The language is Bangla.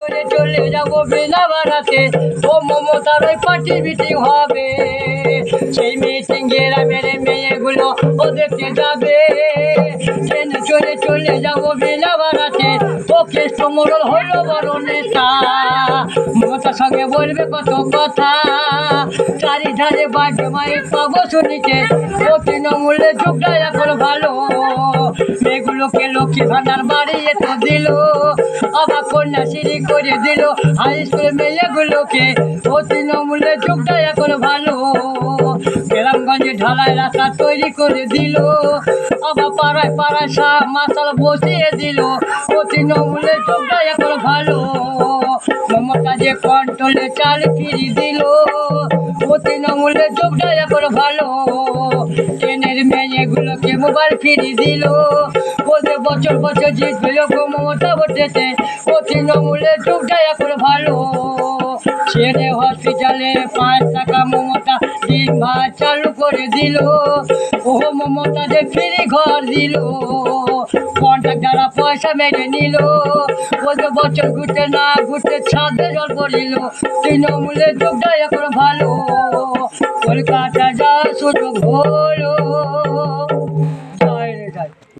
চলে যাবো বিনা ভাড়াতে, ও মমতার ওই পার্টি মিটিং হবে। সেই মিটিং গ্রামের মেয়েগুলো ও দেখতে যাবে। ট্রেনে চলে চলে যাবো বিনা ভাড়াতে, ও কেষ্ট মোড়ল হইল বড় নেতা। মমতার সঙ্গে বলবে কত কথা, চারিধারে বাড়বে মায়ের পাবো শুনিতে। ও তৃণমূলে যুগটা এখন ভালো, মেয়েগুলোকে লক্ষ্মী ভান্ডার বাড়িয়ে তো দিল, আবার কন্যাশ্রী করে দিল হাই স্কুল মেয়েগুলোকে। ও তৃণমূলের যুগটা এখন ভালো, গ্রামগঞ্জে ঢালাই রাস্তা তৈরি করে দিল, আবার পাড়ায় পাড়ায় মাসাল বসিয়ে দিল। ও তৃণমূলের যুগটা এখন ভালো, মমতা যে কন্ট্রোলে চাল ফিরি দিল। ও তৃণমূলের যুগটা এখন ভালো, ট্রেনের মেয়েগুলোকে মোবাইল ফিরি দিল। বলতে বছর বছর জিতবে মমতা ভোটেতে, ও তৃণমূলের যুগটা এখন ভালো। ছেড়ে হসপিটালে 5 টাকা মমতা দিন ভাত চালু করে দিল। ও মমতা যে ফ্রি ঘর দিল, কন্ট্রাক্টাররা পয়সা মেরে নিল। বলতে বছর ঘুরতে না ঘুরতে ছাদে জল পড়িল। তৃণমূলের যুগটা এখন ভালো, কলকাতা যা সুযোগ হলো।